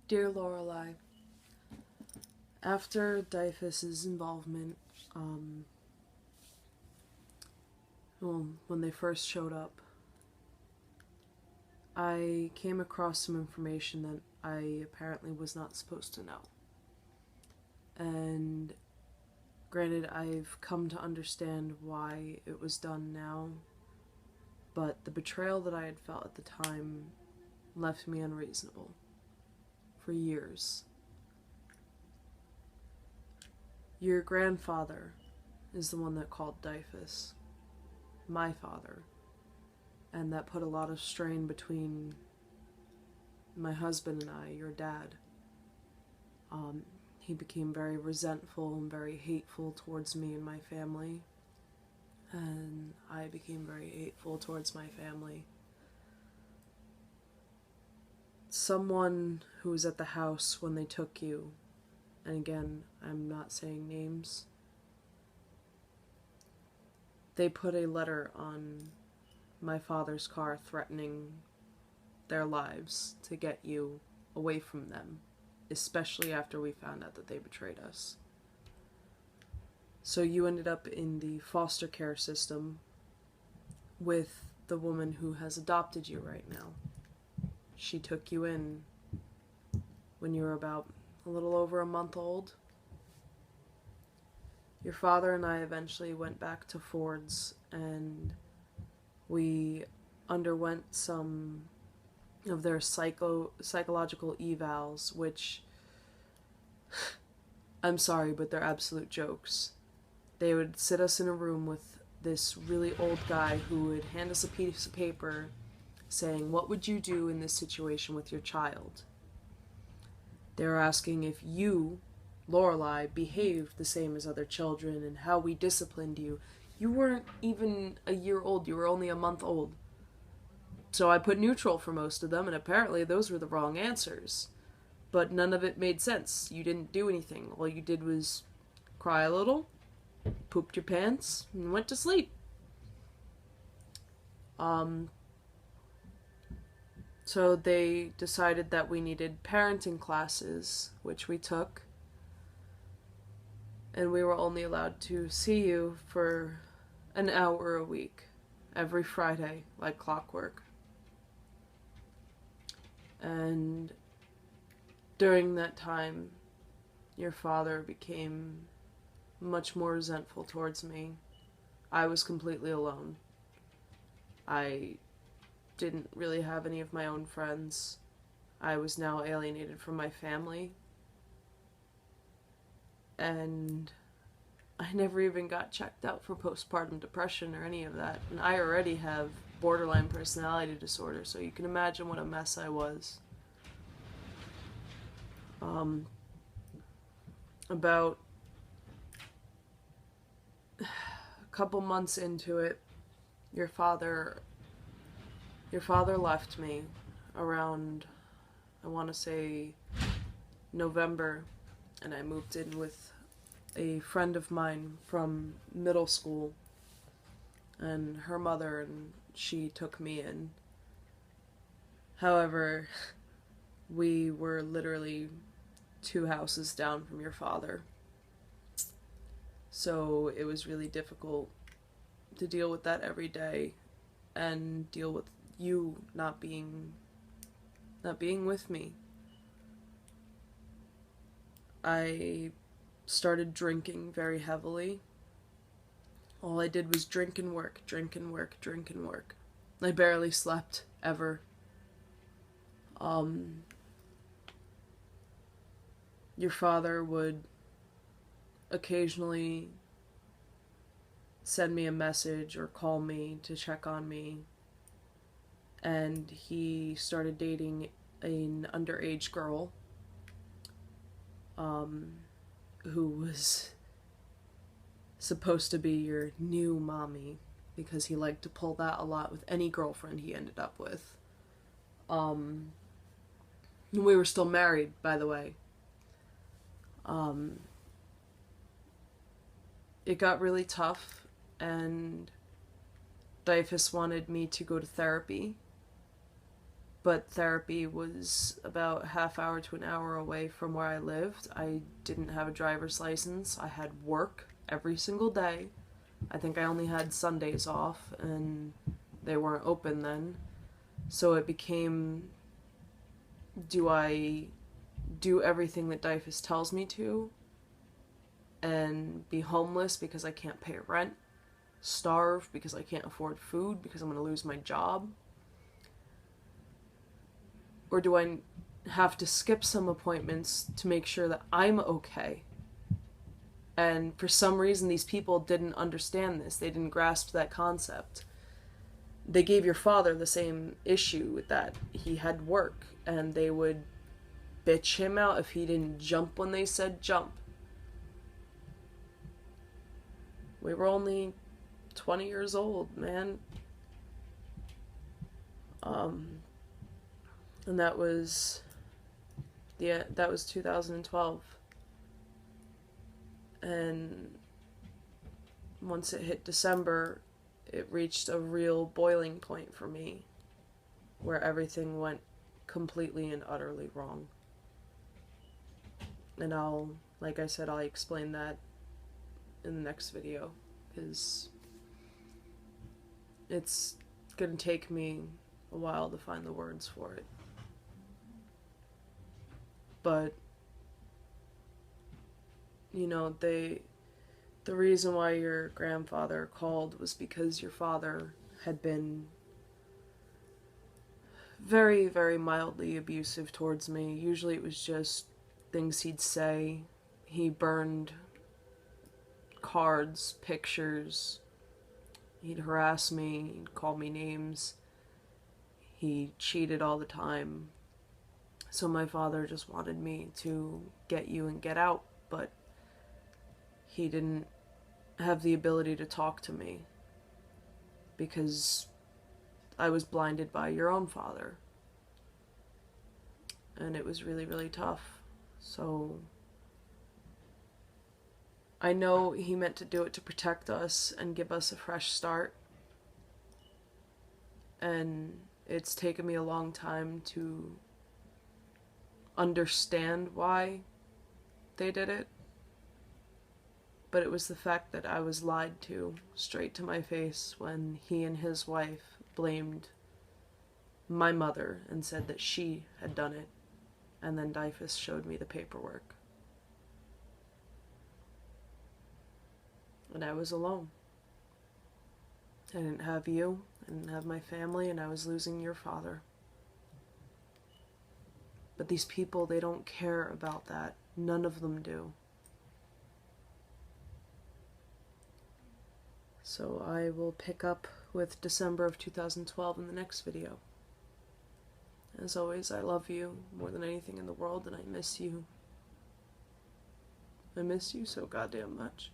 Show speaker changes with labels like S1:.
S1: Dear Lauralii, after Dyfus's involvement, when they first showed up, I came across some information that I apparently was not supposed to know. And granted, I've come to understand why it was done now, but the betrayal that I had felt at the time left me unreasonable for years. Your grandfather is the one that called Dyfus, my father, and that put a lot of strain between my husband and I, your dad. He became very resentful and very hateful towards me and my family, and I became very hateful towards my family. Someone who was at the house when they took you, and again, I'm not saying names, they put a letter on my father's car threatening their lives to get you away from them, especially after we found out that they betrayed us. So you ended up in the foster care system with the woman who has adopted you right now. She took you in when you were about a little over a month old. Your father and I eventually went back to Ford's and we underwent some of their psychological evals, which I'm sorry, but they're absolute jokes. They would sit us in a room with this really old guy who would hand us a piece of paper saying, "What would you do in this situation with your child?" They were asking if you, Lauralii, behaved the same as other children and how we disciplined you. You weren't even a year old, you were only a month old. So I put neutral for most of them, and apparently those were the wrong answers. But none of it made sense. You didn't do anything. All you did was cry a little, pooped your pants, and went to sleep. So they decided that we needed parenting classes, which we took. And we were only allowed to see you for an hour a week, every Friday, like clockwork. And during that time, your father became much more resentful towards me. I was completely alone. I didn't really have any of my own friends. I was now alienated from my family. And I never even got checked out for postpartum depression or any of that. And I already have borderline personality disorder, so you can imagine what a mess I was. About a couple months into it, your father left me around, I want to say, November, and I moved in with a friend of mine from middle school and her mother, and she took me in. However, we were literally 2 houses down from your father, so it was really difficult to deal with that every day and deal with you not being with me. I started drinking very heavily. All I did was drink and work, drink and work, drink and work. I barely slept, ever. Your father would occasionally send me a message or call me to check on me. And he started dating an underage girl who was supposed to be your new mommy, because he liked to pull that a lot with any girlfriend he ended up with. We were still married, by the way. It got really tough, and Dyfus wanted me to go to therapy, but therapy was about a half hour to an hour away from where I lived. I didn't have a driver's license. I had work every single day. I think I only had Sundays off, and they weren't open then. So it became, do I do everything that DYFS tells me to and be homeless because I can't pay rent, starve because I can't afford food because I'm going to lose my job? Or do I have to skip some appointments to make sure that I'm okay? And for some reason, these people didn't understand this. They didn't grasp that concept. They gave your father the same issue with that. He had work, and they would bitch him out if he didn't jump when they said jump. We were only 20 years old, man. And that was 2012. And once it hit December, it reached a real boiling point for me, where everything went completely and utterly wrong. And like I said, I'll explain that in the next video, because it's gonna take me a while to find the words for it. But, you know, the reason why your grandfather called was because your father had been very, very mildly abusive towards me. Usually it was just things he'd say. He burned cards, pictures. He'd harass me, he'd call me names. He cheated all the time. So my father just wanted me to get you and get out, but he didn't have the ability to talk to me because I was blinded by your own father. And it was really, really tough. So I know he meant to do it to protect us and give us a fresh start. And it's taken me a long time to understand why they did it. But it was the fact that I was lied to straight to my face when he and his wife blamed my mother and said that she had done it. And then DYFS showed me the paperwork. And I was alone. I didn't have you, I didn't have my family, and I was losing your father. But these people, they don't care about that. None of them do. So I will pick up with December of 2012 in the next video. As always, I love you more than anything in the world, and I miss you. I miss you so goddamn much.